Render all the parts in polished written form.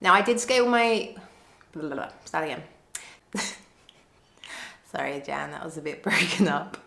Now I did scale my, start again. Sorry, Jan, that was a bit broken up.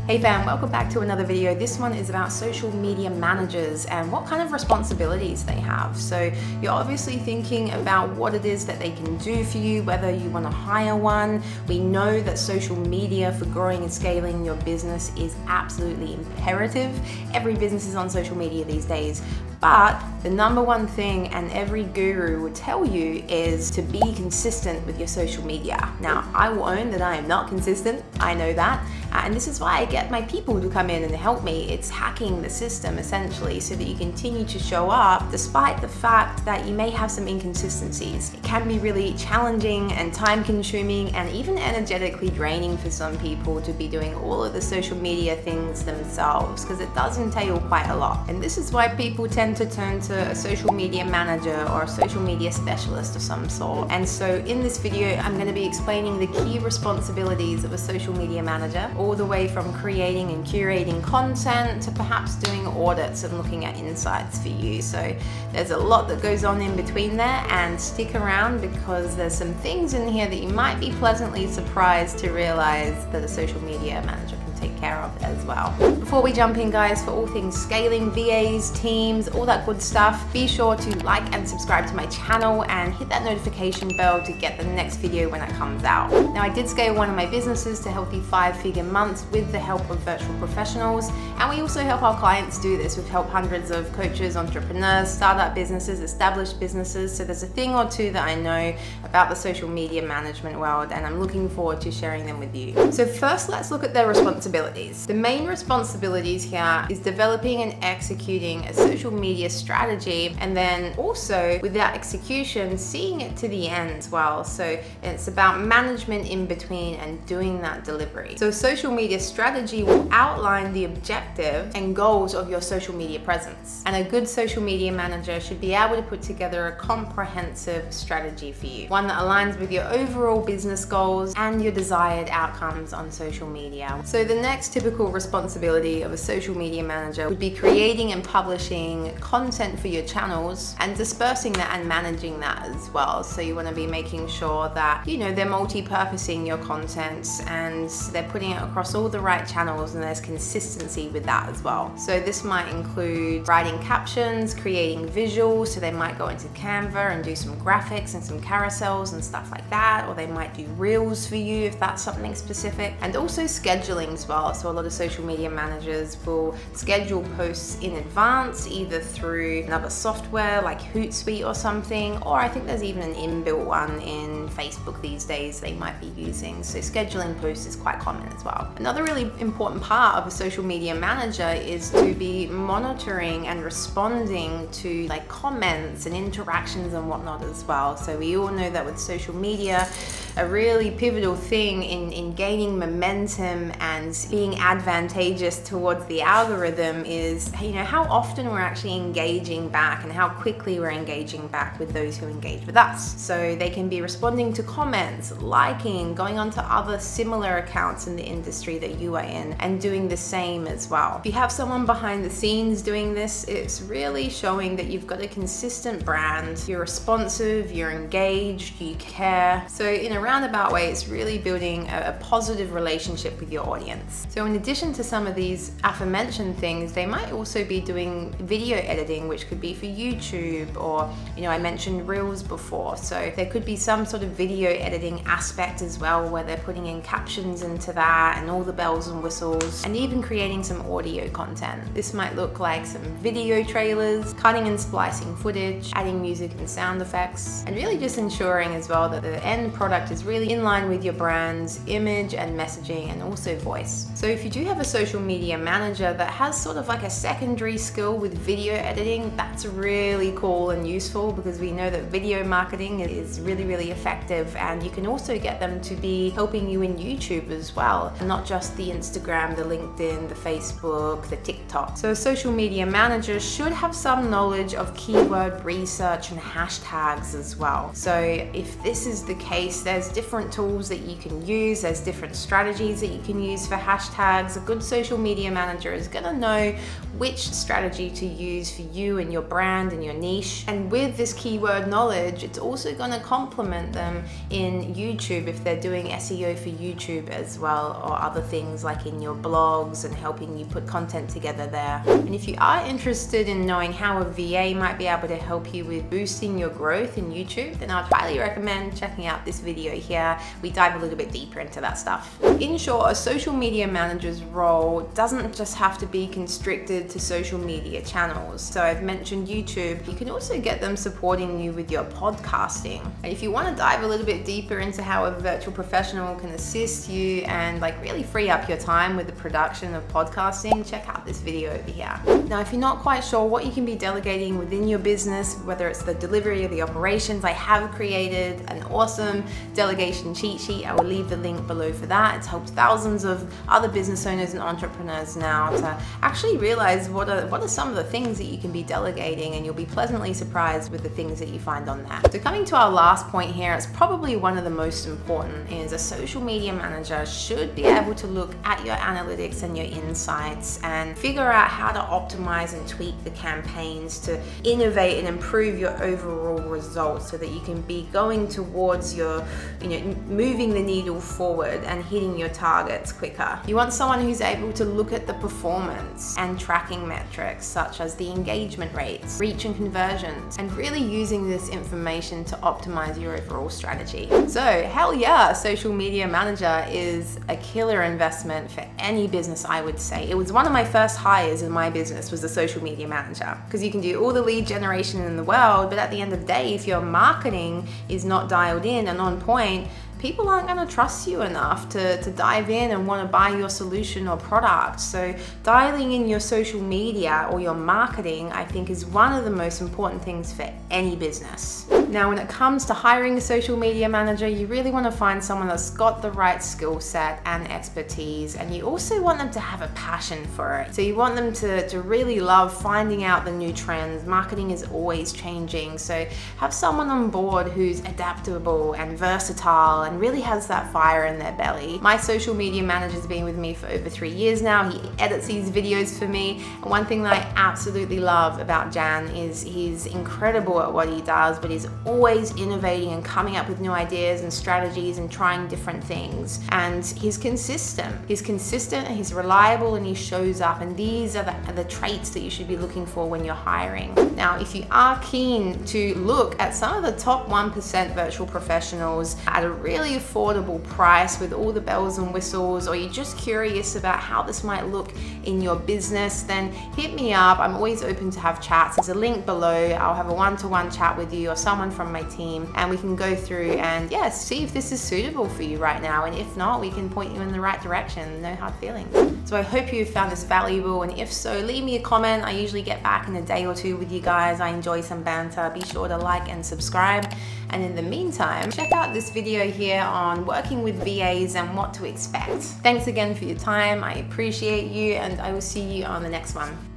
Hey fam, welcome back to another video. This one is about social media managers and what kind of responsibilities they have. So you're obviously thinking about what it is that they can do for you, whether you want to hire one. We know that social media for growing and scaling your business is absolutely imperative. Every business is on social media these days. But the number one thing, and every guru would tell you, is to be consistent with your social media. Now, I will own that I am not consistent. I know that. And this is why I get my people to come in and help me. It's hacking the system essentially so that you continue to show up despite the fact that you may have some inconsistencies. It can be really challenging and time consuming and even energetically draining for some people to be doing all of the social media things themselves, because it does entail quite a lot. And this is why people tend to turn to a social media manager or a social media specialist of some sort. And so in this video, I'm going to be explaining the key responsibilities of a social media manager, all the way from creating and curating content to perhaps doing audits and looking at insights for you. So there's a lot that goes on in between there, and stick around because there's some things in here that you might be pleasantly surprised to realize that a social media manager can take care of as well. Before we jump in, guys, for all things scaling, VAs, teams, all that good stuff, be sure to like and subscribe to my channel and hit that notification bell to get the next video when it comes out. Now, I did scale one of my businesses to healthy 5-figure months with the help of virtual professionals, and we also help our clients do this. We've helped hundreds of coaches, entrepreneurs, startup businesses, established businesses. So there's a thing or two that I know about the social media management world, and I'm looking forward to sharing them with you. So first, let's look at their responsibilities. The main responsibilities here is developing and executing a social media strategy, and then also with that execution, seeing it to the end as well. So it's about management in between and doing that delivery. So social media strategy will outline the objective and goals of your social media presence. And a good social media manager should be able to put together a comprehensive strategy for you, one that aligns with your overall business goals and your desired outcomes on social media. So the next typical responsibility of a social media manager would be creating and publishing content for your channels and dispersing that and managing that as well. So you want to be making sure that, you know, they're multi-purposing your content and they're putting it across all the right channels, and there's consistency with that as well. So this might include writing captions, creating visuals, so they might go into Canva and do some graphics and some carousels and stuff like that, or they might do reels for you if that's something specific, and also scheduling as well. So a lot of social media managers will schedule posts in advance, either through another software like Hootsuite or something, or I think there's even an inbuilt one in Facebook these days they might be using. So scheduling posts is quite common as well. Another really important part of a social media manager is to be monitoring and responding to like comments and interactions and whatnot as well. So we all know that with social media, a really pivotal thing in gaining momentum and being advantageous towards the algorithm is, you know, how often we're actually engaging back and how quickly we're engaging back with those who engage with us. So they can be responding to comments, liking, going on to other similar accounts in the industry that you are in, and doing the same as well. If you have someone behind the scenes doing this, it's really showing that you've got a consistent brand, you're responsive, you're engaged, you care. So in a roundabout way, it's really building a positive relationship with your audience. So in addition to some of these aforementioned things, they might also be doing video editing, which could be for YouTube, or, you know, I mentioned Reels before. So there could be some sort of video editing aspect as well, where they're putting in captions into that and all the bells and whistles, and even creating some audio content. This might look like some video trailers, cutting and splicing footage, adding music and sound effects, and really just ensuring as well that the end product is really in line with your brand's image and messaging and also voice. So if you do have a social media manager that has sort of like a secondary skill with video editing, that's really cool and useful, because we know that video marketing is really, really effective, and you can also get them to be helping you in YouTube as well, and not just the Instagram, the LinkedIn, the Facebook, the TikTok. So a social media manager should have some knowledge of keyword research and hashtags as well. So if this is the case, there's different tools that you can use, there's different strategies that you can use for hashtags. hashtags. A good social media manager is gonna know which strategy to use for you and your brand and your niche. And with this keyword knowledge, it's also gonna complement them in YouTube if they're doing SEO for YouTube as well, or other things like in your blogs and helping you put content together there. And if you are interested in knowing how a VA might be able to help you with boosting your growth in YouTube, then I'd highly recommend checking out this video here. We dive a little bit deeper into that stuff. In short, a social media manager's role doesn't just have to be constricted to social media channels. So I've mentioned YouTube. You can also get them supporting you with your podcasting. And if you want to dive a little bit deeper into how a virtual professional can assist you and like really free up your time with the production of podcasting, check out this video over here. Now, if you're not quite sure what you can be delegating within your business, whether it's the delivery or the operations, I have created an awesome delegation cheat sheet. I will leave the link below for that. It's helped thousands of other business owners and entrepreneurs now to actually realize what are some of the things that you can be delegating, and you'll be pleasantly surprised with the things that you find on there. So coming to our last point here, it's probably one of the most important, is a social media manager should be able to look at your analytics and your insights and figure out how to optimize and tweak the campaigns to innovate and improve your overall results so that you can be going towards your, moving the needle forward and hitting your targets quicker. You want someone who's able to look at the performance and tracking metrics such as the engagement rates, reach and conversions, and really using this information to optimize your overall strategy. So hell yeah, social media manager is a killer investment for any business, I would say. It was one of my first hires in my business, was the social media manager, because you can do all the lead generation in the world, but at the end of the day, if your marketing is not dialed in and on point, people aren't going to trust you enough to dive in and want to buy your solution or product. So dialing in your social media or your marketing, I think, is one of the most important things for any business. Now, when it comes to hiring a social media manager, you really want to find someone that's got the right skill set and expertise, and you also want them to have a passion for it. So you want them to really love finding out the new trends. Marketing is always changing, so have someone on board who's adaptable and versatile and really has that fire in their belly. My social media manager's been with me for over 3 years now. He edits these videos for me. And one thing that I absolutely love about Jan is he's incredible at what he does, but he's always innovating and coming up with new ideas and strategies and trying different things. And he's consistent. He's reliable, and he shows up. And these are the traits that you should be looking for when you're hiring. Now, if you are keen to look at some of the top 1% virtual professionals at a really affordable price with all the bells and whistles, or you're just curious about how this might look in your business, then hit me up. I'm always open to have chats. There's a link below. I'll have a one-to-one chat with you or someone from my team, and we can go through and see if this is suitable for you right now. And if not, we can point you in the right direction. No hard feelings. So I hope you found this valuable, and if so, leave me a comment. I usually get back in a day or two with you guys. I enjoy some banter. Be sure to like and subscribe. And in the meantime, check out this video here on working with VAs and what to expect. Thanks again for your time. I appreciate you, and I will see you on the next one.